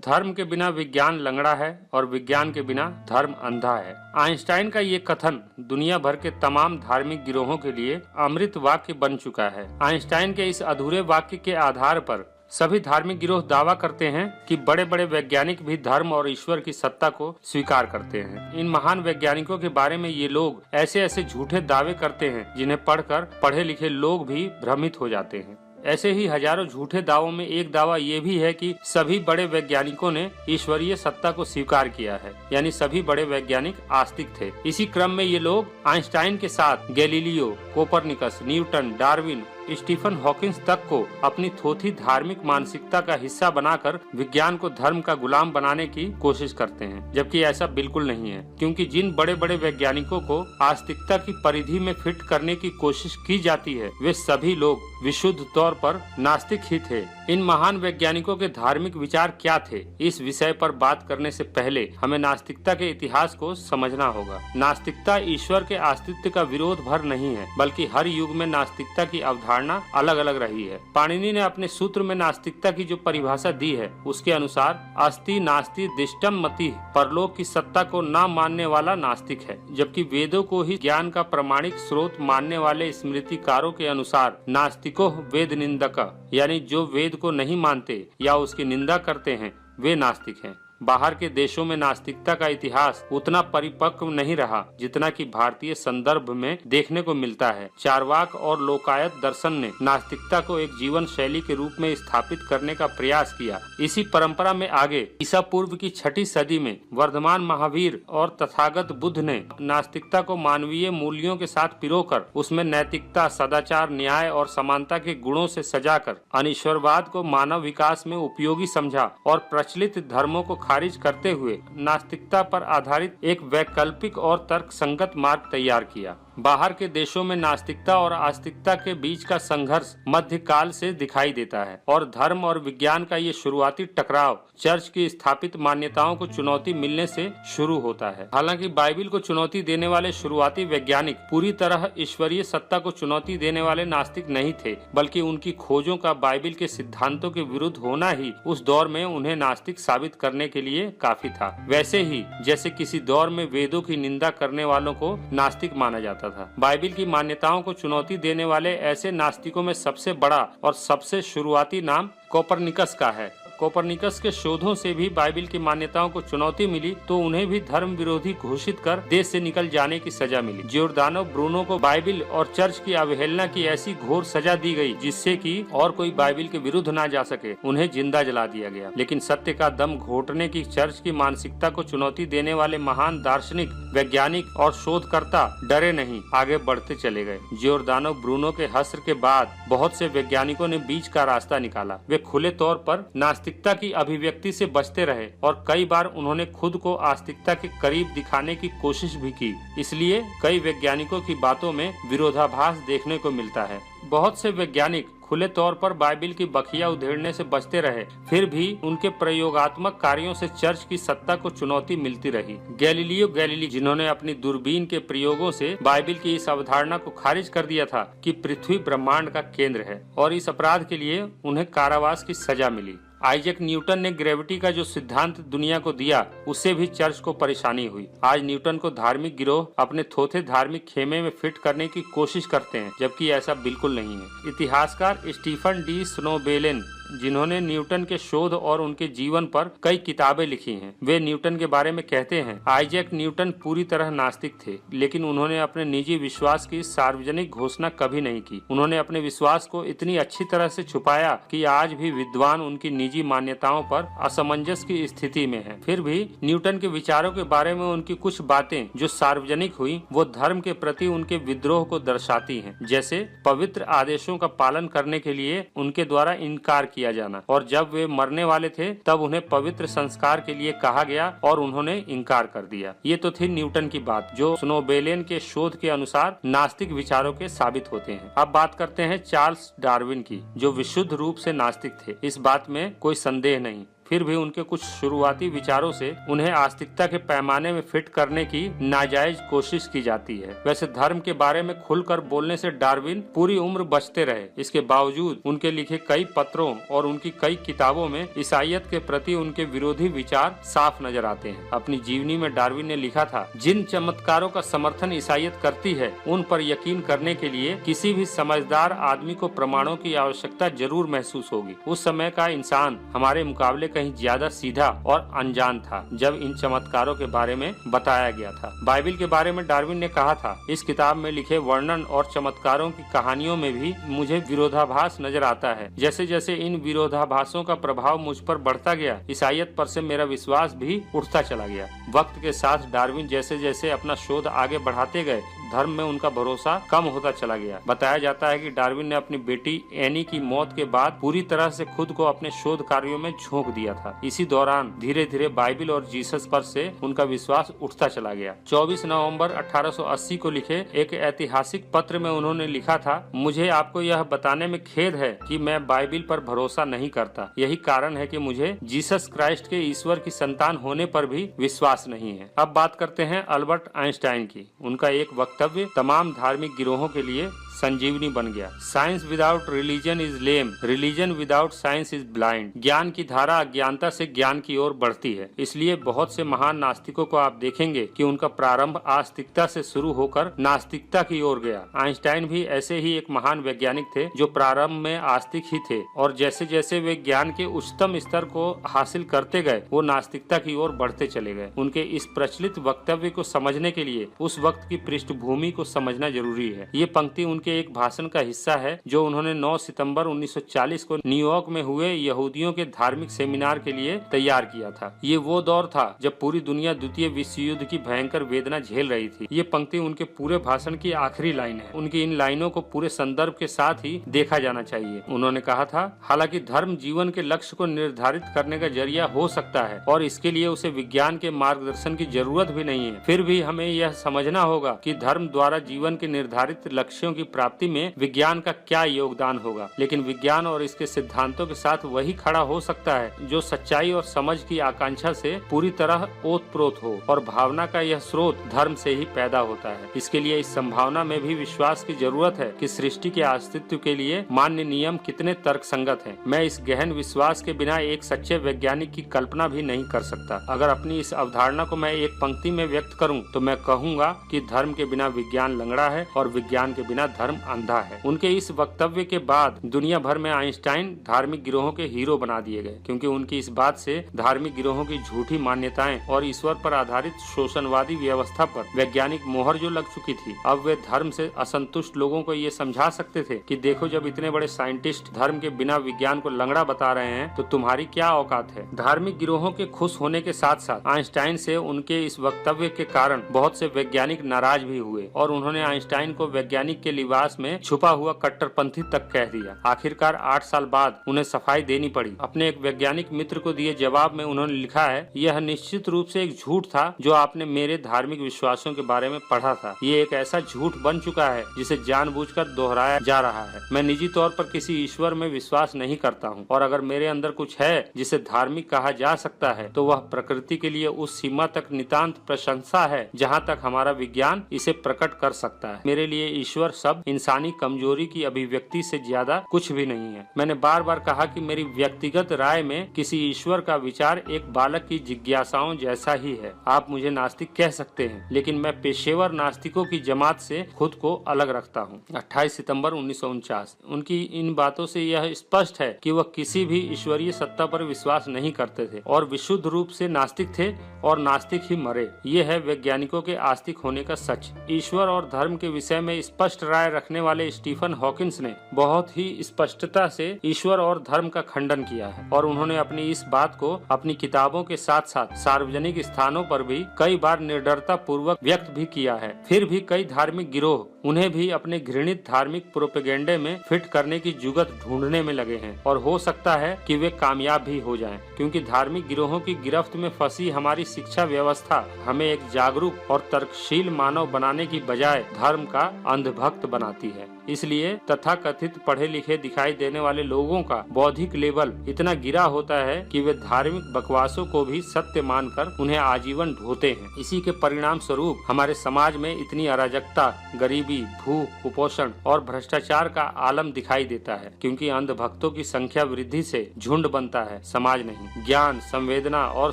धर्म के बिना विज्ञान लंगड़ा है और विज्ञान के बिना धर्म अंधा है। आइंस्टाइन का ये कथन दुनिया भर के तमाम धार्मिक गिरोहों के लिए अमृत वाक्य बन चुका है। आइंस्टाइन के इस अधूरे वाक्य के आधार पर सभी धार्मिक गिरोह दावा करते हैं कि बड़े बड़े वैज्ञानिक भी धर्म और ईश्वर की सत्ता को स्वीकार करते हैं। इन महान वैज्ञानिकों के बारे में ये लोग ऐसे ऐसे झूठे दावे करते हैं जिन्हें पढ़कर पढ़े लिखे लोग भी भ्रमित हो जाते हैं। ऐसे ही हजारों झूठे दावों में एक दावा ये भी है कि सभी बड़े वैज्ञानिकों ने ईश्वरीय सत्ता को स्वीकार किया है, यानी सभी बड़े वैज्ञानिक आस्तिक थे। इसी क्रम में ये लोग आइंस्टाइन के साथ Galileo, Copernicus, Newton, Darwin, Stephen Hawkins तक को अपनी थोथी धार्मिक मानसिकता का हिस्सा बनाकर विज्ञान को धर्म का गुलाम बनाने की कोशिश करते हैं, जबकि ऐसा बिल्कुल नहीं है। क्योंकि जिन बड़े बड़े वैज्ञानिकों को आस्तिकता की परिधि में फिट करने की कोशिश की जाती है वे सभी लोग विशुद्ध तौर पर नास्तिक ही थे। इन महान वैज्ञानिकों के धार्मिक विचार क्या थे, इस विषय पर बात करने से पहले हमें नास्तिकता के इतिहास को समझना होगा। नास्तिकता ईश्वर के अस्तित्व का विरोध भर नहीं है, बल्कि हर युग में नास्तिकता की अवधारणा अलग अलग रही है। पाणिनि ने अपने सूत्र में नास्तिकता की जो परिभाषा दी है उसके अनुसार अस्ति नास्ति दिष्टम मति, परलोक की सत्ता को न मानने वाला नास्तिक है। जबकि वेदों को ही ज्ञान का प्रमाणिक स्रोत मानने वाले स्मृतिकारों के अनुसार नास्तिको वेद निंदक, यानी जो वेद को नहीं मानते या उसकी निंदा करते हैं वे नास्तिक हैं। बाहर के देशों में नास्तिकता का इतिहास उतना परिपक्व नहीं रहा जितना कि भारतीय संदर्भ में देखने को मिलता है। चार्वाक और लोकायत दर्शन ने नास्तिकता को एक जीवन शैली के रूप में स्थापित करने का प्रयास किया। इसी परंपरा में आगे ईसा पूर्व की 6ठी सदी में वर्धमान महावीर और तथागत बुद्ध ने नास्तिकता को मानवीय मूल्यों के साथ पिरोकर उसमें नैतिकता, सदाचार, न्याय और समानता के गुणों से सजाकर अनीश्वरवाद को मानव विकास में उपयोगी समझा और प्रचलित धर्मों को खारिज करते हुए नास्तिकता पर आधारित एक वैकल्पिक और तर्कसंगत मार्ग तैयार किया। बाहर के देशों में नास्तिकता और आस्तिकता के बीच का संघर्ष मध्यकाल से दिखाई देता है और धर्म और विज्ञान का ये शुरुआती टकराव चर्च की स्थापित मान्यताओं को चुनौती मिलने से शुरू होता है। हालांकि बाइबिल को चुनौती देने वाले शुरुआती वैज्ञानिक पूरी तरह ईश्वरीय सत्ता को चुनौती देने वाले नास्तिक नहीं थे, बल्कि उनकी खोजों का बाइबिल के सिद्धांतों के विरुद्ध होना ही उस दौर में उन्हें नास्तिक साबित करने के लिए काफी था। वैसे ही जैसे किसी दौर में वेदों की निंदा करने वालों को नास्तिक माना जाता था। बाइबिल की मान्यताओं को चुनौती देने वाले ऐसे नास्तिकों में सबसे बड़ा और सबसे शुरुआती नाम कोपरनिकस का है। कोपरनिकस के शोधों से भी बाइबिल की मान्यताओं को चुनौती मिली तो उन्हें भी धर्म विरोधी घोषित कर देश से निकल जाने की सजा मिली। जियोर्दानो ब्रूनो को बाइबिल और चर्च की अवहेलना की ऐसी घोर सजा दी गई जिससे कि और कोई बाइबिल के विरुद्ध ना जा सके। उन्हें जिंदा जला दिया गया। लेकिन सत्य का दम घोटने की चर्च की मानसिकता को चुनौती देने वाले महान दार्शनिक, वैज्ञानिक और शोधकर्ता डरे नहीं, आगे बढ़ते चले गए। जियोर्दानो ब्रूनो के हश्र के बाद बहुत से वैज्ञानिकों ने बीच का रास्ता निकाला। वे खुले तौर पर नास्तिकता की अभिव्यक्ति से बचते रहे और कई बार उन्होंने खुद को आस्तिकता के करीब दिखाने की कोशिश भी की। इसलिए कई वैज्ञानिकों की बातों में विरोधाभास देखने को मिलता है। बहुत से वैज्ञानिक खुले तौर पर बाइबिल की बखिया उधेड़ने से बचते रहे, फिर भी उनके प्रयोगात्मक कार्यों से चर्च की सत्ता को चुनौती मिलती रही। गैलीलियो गैलीली, जिन्होंने अपनी दूरबीन के प्रयोगों से बाइबिल की इस अवधारणा को खारिज कर दिया था कि पृथ्वी ब्रह्मांड का केंद्र है, और इस अपराध के लिए उन्हें कारावास की सजा मिली। आइजैक न्यूटन ने ग्रेविटी का जो सिद्धांत दुनिया को दिया उससे भी चर्च को परेशानी हुई। आज न्यूटन को धार्मिक गिरोह अपने थोथे धार्मिक खेमे में फिट करने की कोशिश करते हैं, जबकि ऐसा बिल्कुल नहीं है। इतिहासकार स्टीफन डी स्नोबेलेन, जिन्होंने न्यूटन के शोध और उनके जीवन पर कई किताबें लिखी हैं, वे न्यूटन के बारे में कहते हैं, आइजैक न्यूटन पूरी तरह नास्तिक थे, लेकिन उन्होंने अपने निजी विश्वास की सार्वजनिक घोषणा कभी नहीं की। उन्होंने अपने विश्वास को इतनी अच्छी तरह से छुपाया कि आज भी विद्वान उनकी निजी मान्यताओं पर असमंजस की स्थिति में हैं। फिर भी न्यूटन के विचारों के बारे में उनकी कुछ बातें जो सार्वजनिक हुई वो धर्म के प्रति उनके विद्रोह को दर्शाती हैं, जैसे पवित्र आदेशों का पालन करने के लिए उनके द्वारा इनकार किया जाना, और जब वे मरने वाले थे तब उन्हें पवित्र संस्कार के लिए कहा गया और उन्होंने इनकार कर दिया। ये तो थी न्यूटन की बात, जो स्नोबेलेन के शोध के अनुसार नास्तिक विचारों के साबित होते हैं। अब बात करते हैं चार्ल्स डार्विन की, जो विशुद्ध रूप से नास्तिक थे। इस बात में कोई संदेह नहीं। फिर भी उनके कुछ शुरुआती विचारों से उन्हें आस्तिकता के पैमाने में फिट करने की नाजायज कोशिश की जाती है। वैसे धर्म के बारे में खुलकर बोलने से डार्विन पूरी उम्र बचते रहे। इसके बावजूद उनके लिखे कई पत्रों और उनकी कई किताबों में ईसाईयत के प्रति उनके विरोधी विचार साफ नजर आते हैं। अपनी जीवनी में डार्विन ने लिखा था, जिन चमत्कारों का समर्थन ईसाईयत करती है उन पर यकीन करने के लिए किसी भी समझदार आदमी को प्रमाणों की आवश्यकता जरूर महसूस होगी। उस समय का इंसान हमारे मुकाबले कहीं ज्यादा सीधा और अनजान था जब इन चमत्कारों के बारे में बताया गया था। बाइबिल के बारे में डार्विन ने कहा था, इस किताब में लिखे वर्णन और चमत्कारों की कहानियों में भी मुझे विरोधाभास नजर आता है। जैसे जैसे इन विरोधाभासों का प्रभाव मुझ पर बढ़ता गया, ईसाईयत पर से मेरा विश्वास भी उठता चला गया। वक्त के साथ डार्विन जैसे जैसे अपना शोध आगे बढ़ाते गए, धर्म में उनका भरोसा कम होता चला गया। बताया जाता है कि डार्विन ने अपनी बेटी एनी की मौत के बाद पूरी तरह से खुद को अपने शोध कार्यों में झोंक दिया था। इसी दौरान धीरे धीरे बाइबिल और जीसस पर से उनका विश्वास उठता चला गया। 24 नवंबर 1880 को लिखे एक ऐतिहासिक पत्र में उन्होंने लिखा था, मुझे आपको यह बताने में खेद है कि मैं बाइबिल पर भरोसा नहीं करता। यही कारण है कि मुझे जीसस क्राइस्ट के ईश्वर की संतान होने पर भी विश्वास नहीं है। अब बात करते हैं अल्बर्ट आइंस्टाइन की। उनका एक वक्तव्य तमाम धार्मिक गिरोहों के लिए संजीवनी बन गया। Science without religion is lame, religion without science is blind. ज्ञान की धारा अज्ञानता से ज्ञान की ओर बढ़ती है। इसलिए बहुत से महान नास्तिकों को आप देखेंगे कि उनका प्रारंभ आस्तिकता से शुरू होकर नास्तिकता की ओर गया। आइंस्टाइन भी ऐसे ही एक महान वैज्ञानिक थे जो प्रारंभ में आस्तिक ही थे और जैसे जैसे वे ज्ञान के उच्चतम स्तर को हासिल करते गए वो नास्तिकता की ओर बढ़ते चले गए। उनके इस प्रचलित वक्तव्य को समझने के लिए उस वक्त की पृष्ठभूमि को समझना जरूरी है। ये पंक्ति उनके एक भाषण का हिस्सा है जो उन्होंने 9 सितंबर 1940 को न्यूयॉर्क में हुए यहूदियों के धार्मिक सेमिनार के लिए तैयार किया था। ये वो दौर था जब पूरी दुनिया द्वितीय विश्व युद्ध की भयंकर वेदना झेल रही थी। ये पंक्ति उनके पूरे भाषण की आखिरी लाइन है। उनकी इन लाइनों को पूरे संदर्भ के साथ ही देखा जाना चाहिए। उन्होंने कहा था, हालांकि धर्म जीवन के लक्ष्य को निर्धारित करने का जरिया हो सकता है और इसके लिए उसे विज्ञान के मार्गदर्शन की जरूरत भी नहीं है, फिर भी हमें यह समझना होगा कि धर्म द्वारा जीवन के निर्धारित लक्ष्यों की प्राप्ति में विज्ञान का क्या योगदान होगा। लेकिन विज्ञान और इसके सिद्धांतों के साथ वही खड़ा हो सकता है जो सच्चाई और समझ की आकांक्षा से पूरी तरह ओतप्रोत हो और भावना का यह स्रोत धर्म से ही पैदा होता है। इसके लिए इस संभावना में भी विश्वास की जरूरत है कि सृष्टि के अस्तित्व के लिए मान्य नियम कितने तर्कसंगत हैं। मैं इस गहन विश्वास के बिना एक सच्चे वैज्ञानिक की कल्पना भी नहीं कर सकता। अगर अपनी इस अवधारणा को मैं एक पंक्ति में व्यक्त करूं तो मैं कहूंगा कि धर्म के बिना विज्ञान लंगड़ा है और विज्ञान के बिना धर्म अंधा है। उनके इस वक्तव्य के बाद दुनिया भर में आइंस्टाइन धार्मिक गिरोहों के हीरो बना दिए गए, क्योंकि उनकी इस बात से धार्मिक गिरोहों की झूठी मान्यताएं और ईश्वर पर आधारित शोषणवादी व्यवस्था पर वैज्ञानिक मोहर जो लग चुकी थी। अब वे धर्म से असंतुष्ट लोगों को ये समझा सकते थे कि देखो, जब इतने बड़े साइंटिस्ट धर्म के बिना विज्ञान को लंगड़ा बता रहे हैं तो तुम्हारी क्या औकात है। धार्मिक गिरोहों के खुश होने के साथ साथ आइंस्टाइन से उनके इस वक्तव्य के कारण बहुत से वैज्ञानिक नाराज भी हुए और उन्होंने आइंस्टाइन को वैज्ञानिक के लिबास में छुपा हुआ कट्टरपंथी तक कह दिया। आखिरकार 8 साल बाद उन्हें सफाई देनी पड़ी। अपने एक वैज्ञानिक मित्र को दिए जवाब में उन्होंने लिखा है, यह निश्चित रूप से एक झूठ था जो आपने मेरे धार्मिक विश्वासों के बारे में पढ़ा था। ये एक ऐसा झूठ बन चुका है जिसे जानबूझकर दोहराया जा रहा है। मैं निजी तौर पर किसी ईश्वर में विश्वास नहीं करता हूँ और अगर मेरे अंदर कुछ है जिसे धार्मिक कहा जा सकता है तो वह प्रकृति के लिए उस सीमा तक नितांत प्रशंसा है जहाँ तक हमारा विज्ञान इसे प्रकट कर सकता है। मेरे लिए ईश्वर सब इंसानी कमजोरी की अभिव्यक्ति से ज्यादा कुछ भी नहीं है। मैंने बार बार कहा कि मेरी व्यक्तिगत राय में किसी ईश्वर का विचार एक बालक की जिज्ञासाओं जैसा ही है। आप मुझे नास्तिक कह सकते हैं, लेकिन मैं पेशेवर नास्तिकों की जमात से खुद को अलग रखता हूँ। 28 सितंबर 1949। उनकी इन बातों से यह स्पष्ट है कि वह किसी भी ईश्वरीय सत्ता पर विश्वास नहीं करते थे और विशुद्ध रूप से नास्तिक थे और नास्तिक ही मरे। ये है वैज्ञानिकों के आस्तिक होने का सच। ईश्वर और धर्म के विषय में स्पष्ट राय रखने वाले स्टीफन हॉकिंस ने बहुत ही स्पष्टता से ईश्वर और धर्म का खंडन किया है और उन्होंने अपनी इस बात को अपनी किताबों के साथ साथ सार्वजनिक स्थानों पर भी कई बार निर्डरता पूर्वक व्यक्त भी किया है। फिर भी कई धार्मिक गिरोह उन्हें भी अपने घृणित धार्मिक प्रोपेगेंडे में फिट करने की जुगत ढूंढने में लगे हैं और हो सकता है कि वे कामयाब भी हो जाएं, क्योंकि धार्मिक गिरोहों की गिरफ्त में फंसी हमारी शिक्षा व्यवस्था हमें एक जागरूक और तर्कशील मानव बनाने की बजाय धर्म का अंधभक्त बनाती है। इसलिए तथाकथित पढ़े लिखे दिखाई देने वाले लोगों का बौद्धिक लेवल इतना गिरा होता है कि वे धार्मिक बकवासों को भी सत्य मानकर उन्हें आजीवन ढोते हैं। इसी के परिणाम स्वरूप हमारे समाज में इतनी अराजकता, गरीबी, भूख, कुपोषण और भ्रष्टाचार का आलम दिखाई देता है, क्योंकि अंधभक्तों की संख्या वृद्धि से झुंड बनता है, समाज नहीं। ज्ञान, संवेदना और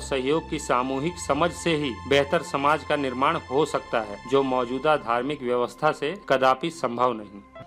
सहयोग की सामूहिक समझ से ही बेहतर समाज का निर्माण हो सकता है, जो मौजूदा धार्मिक व्यवस्था से कदापि संभव नहीं।